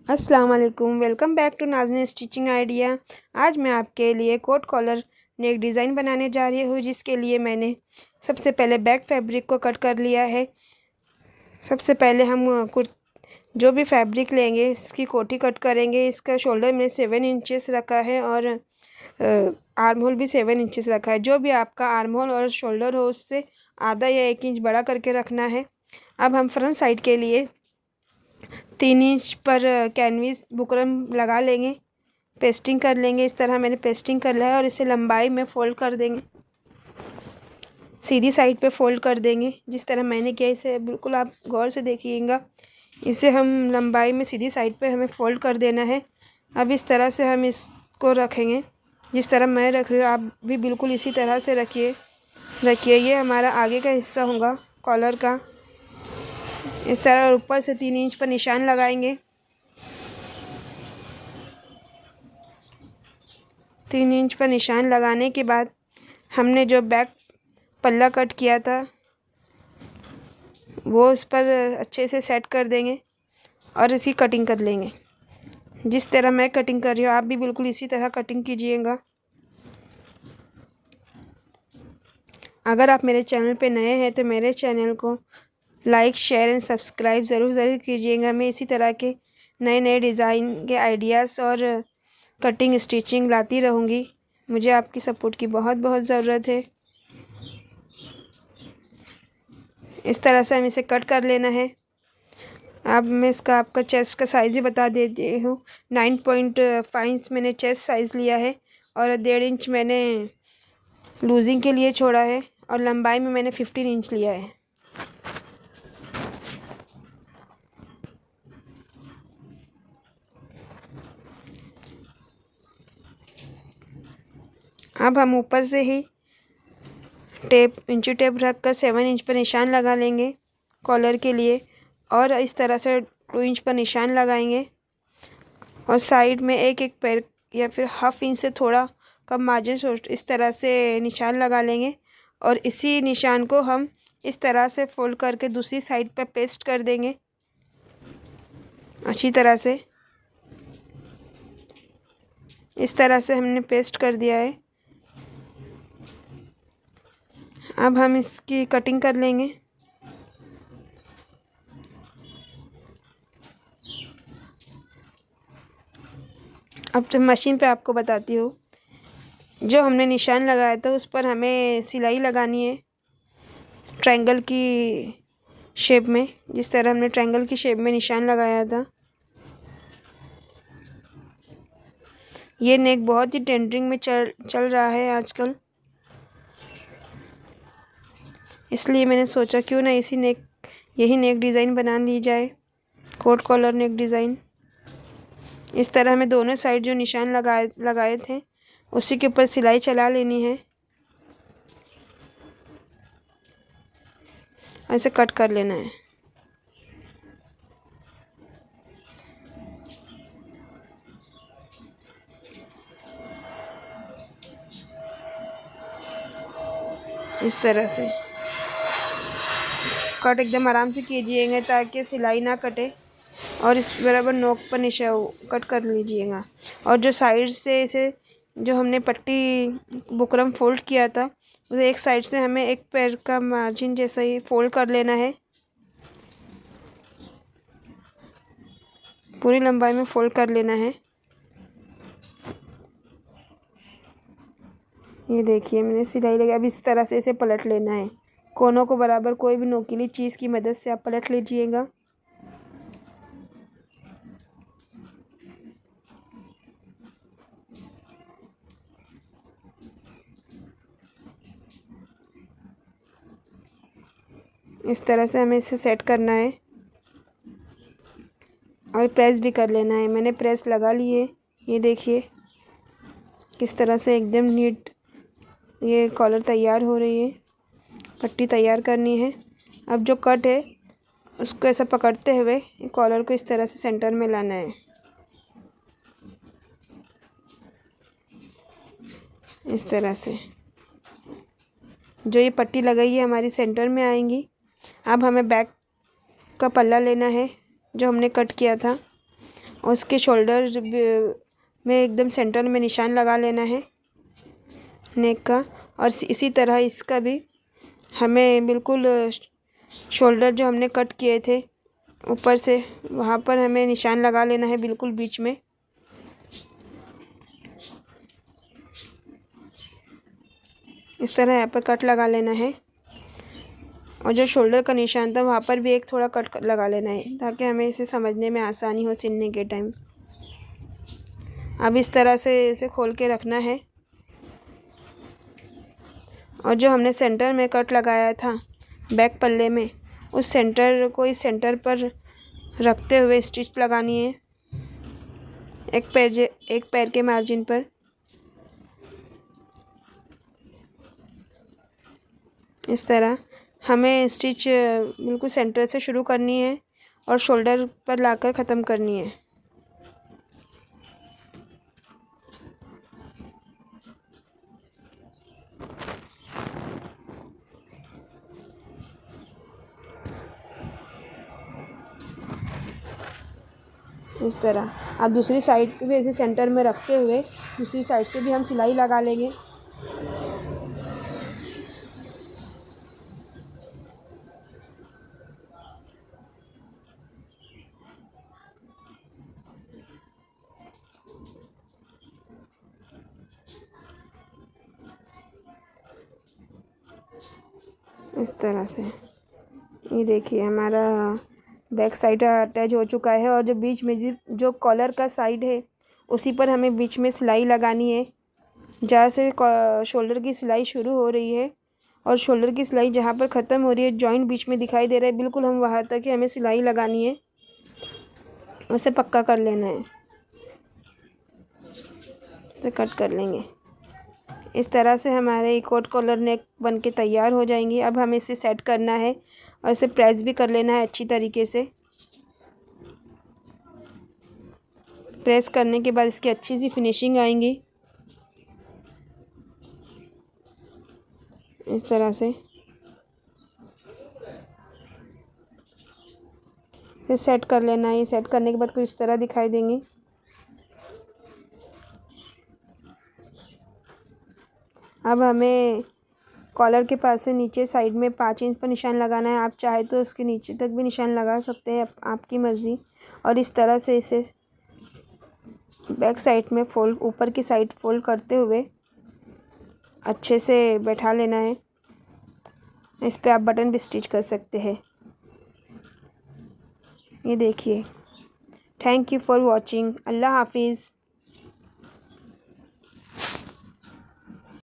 अस्सलाम वालेकुम, welcome back to Nazneen stitching idea. आज मैं आपके लिए कोट कॉलर नेक डिज़ाइन बनाने जा रही हूँ, जिसके लिए मैंने सबसे पहले बैक फैब्रिक को कट कर लिया है। सबसे पहले हम जो भी फैब्रिक लेंगे इसकी कोटी कट करेंगे। इसका शोल्डर में 7 इंचेस रखा है और आर्म होल भी 7 इंचेस रखा है। जो भी आपका आर्म होल और शोल्डर हो उससे आधा या 1 इंच बड़ा करके रखना है। अब हम फ्रंट साइड के लिए 3 इंच पर कैनविस बुकरम लगा लेंगे, पेस्टिंग कर लेंगे। इस तरह मैंने पेस्टिंग कर लिया है और इसे लंबाई में फ़ोल्ड कर देंगे, सीधी साइड पे फ़ोल्ड कर देंगे जिस तरह मैंने किया। इसे बिल्कुल आप गौर से देखिएगा। इसे हम लंबाई में सीधी साइड पे हमें फ़ोल्ड कर देना है। अब इस तरह से हम इसको रखेंगे, जिस तरह मैं रख रही हूँ आप भी बिल्कुल इसी तरह से रखिए। ये हमारा आगे का हिस्सा होगा कॉलर का। इस तरह ऊपर से 3 इंच पर निशान लगाएंगे। 3 इंच पर निशान लगाने के बाद हमने जो बैक पल्ला कट किया था वो इस पर अच्छे से सेट कर देंगे और इसकी कटिंग कर लेंगे। जिस तरह मैं कटिंग कर रही हूँ आप भी बिल्कुल इसी तरह कटिंग कीजिएगा। अगर आप मेरे चैनल पे नए हैं तो मेरे चैनल को लाइक, शेयर एंड सब्सक्राइब ज़रूर कीजिएगा। मैं इसी तरह के नए डिज़ाइन के आइडियाज़ और कटिंग स्टिचिंग लाती रहूँगी। मुझे आपकी सपोर्ट की बहुत ज़रूरत है। इस तरह से हम इसे कट कर लेना है। अब मैं इसका आपका चेस्ट का साइज़ ही बता देती हूँ। 9.5 इंच मैंने चेस्ट साइज़ लिया है और 1.5 इंच मैंने लूजिंग के लिए छोड़ा है और लंबाई में मैंने 15 इंच लिया है। अब हम ऊपर से ही इंची टेप रख कर 7 इंच पर निशान लगा लेंगे कॉलर के लिए और इस तरह से 2 इंच पर निशान लगाएंगे और साइड में एक पैर या फिर हाफ इंच से थोड़ा कम मार्जिन इस तरह से निशान लगा लेंगे और इसी निशान को हम इस तरह से फोल्ड करके दूसरी साइड पर पेस्ट कर देंगे अच्छी तरह से। इस तरह से हमने पेस्ट कर दिया है। अब हम इसकी कटिंग कर लेंगे। अब तो मशीन पे आपको बताती हूँ। जो हमने निशान लगाया था उस पर हमें सिलाई लगानी है ट्रायंगल की शेप में, जिस तरह हमने ट्रायंगल की शेप में निशान लगाया था। ये नेक बहुत ही ट्रेंडिंग में चल रहा है आजकल, इसलिए मैंने सोचा क्यों ना यही नेक डिज़ाइन बना ली जाए, कोट कॉलर नेक डिज़ाइन। इस तरह हमें दोनों साइड जो निशान लगाए थे उसी के ऊपर सिलाई चला लेनी है, ऐसे कट कर लेना है। इस तरह से कट एकदम आराम से कीजिएगा ताकि सिलाई ना कटे और इस बराबर नोक पर निशान कट कर लीजिएगा। और जो साइड से इसे जो हमने पट्टी बुकरम फोल्ड किया था उसे एक साइड से हमें एक पैर का मार्जिन जैसा ही फोल्ड कर लेना है, पूरी लंबाई में फोल्ड कर लेना है। ये देखिए मैंने सिलाई लगी। अब इस तरह से इसे पलट लेना है, कोनों को बराबर कोई भी नोकीली चीज़ की मदद से आप पलट लीजिएगा। इस तरह से हमें इसे सेट करना है और प्रेस भी कर लेना है। मैंने प्रेस लगा ली है। ये देखिए किस तरह से एकदम नीट ये कॉलर तैयार हो रही है। पट्टी तैयार करनी है। अब जो कट है उसको ऐसा पकड़ते हुए कॉलर को इस तरह से सेंटर में लाना है। इस तरह से जो ये पट्टी लगाई है हमारी सेंटर में आएंगी। अब हमें बैक का पल्ला लेना है जो हमने कट किया था उसके शोल्डर में एकदम सेंटर में निशान लगा लेना है नेक का। और इसी तरह इसका भी हमें बिल्कुल शोल्डर जो हमने कट किए थे ऊपर से वहाँ पर हमें निशान लगा लेना है बिल्कुल बीच में। इस तरह यहाँ पर कट लगा लेना है और जो शोल्डर का निशान था वहाँ पर भी एक थोड़ा कट लगा लेना है ताकि हमें इसे समझने में आसानी हो सिलने के टाइम। अब इस तरह से इसे खोल के रखना है और जो हमने सेंटर में कट लगाया था बैक पल्ले में उस सेंटर को इस सेंटर पर रखते हुए स्टिच लगानी है एक पैर के मार्जिन पर। इस तरह हमें स्टिच बिल्कुल सेंटर से शुरू करनी है और शोल्डर पर लाकर ख़त्म करनी है। इस तरह अब दूसरी साइड को भी ऐसे सेंटर में रखते हुए दूसरी साइड से भी हम सिलाई लगा लेंगे। इस तरह से ये देखिए हमारा बैक साइड अटैच हो चुका है और जो बीच में जो कॉलर का साइड है उसी पर हमें बीच में सिलाई लगानी है जहाँ से शोल्डर की सिलाई शुरू हो रही है और शोल्डर की सिलाई जहाँ पर ख़त्म हो रही है जॉइंट बीच में दिखाई दे रहा है बिल्कुल हम वहाँ तक ही हमें सिलाई लगानी है। उसे पक्का कर लेना है तो कट कर लेंगे। इस तरह से हमारे कोट कॉलर नेक बन के तैयार हो जाएंगी। अब हमें इसे सेट करना है और इसे प्रेस भी कर लेना है अच्छी तरीके से। प्रेस करने के बाद इसकी अच्छी सी फिनिशिंग आएंगी इस तरह से। इसे सेट कर लेना है। ये सेट करने के बाद कुछ इस तरह दिखाई देंगी। अब हमें कॉलर के पास से नीचे साइड में 5 इंच पर निशान लगाना है। आप चाहे तो उसके नीचे तक भी निशान लगा सकते हैं, आपकी मर्ज़ी। और इस तरह से इसे बैक साइड में फोल्ड, ऊपर की साइड फोल्ड करते हुए अच्छे से बैठा लेना है। इस पे आप बटन भी स्टिच कर सकते हैं। ये देखिए। Thank you for watching. अल्लाह हाफिज़।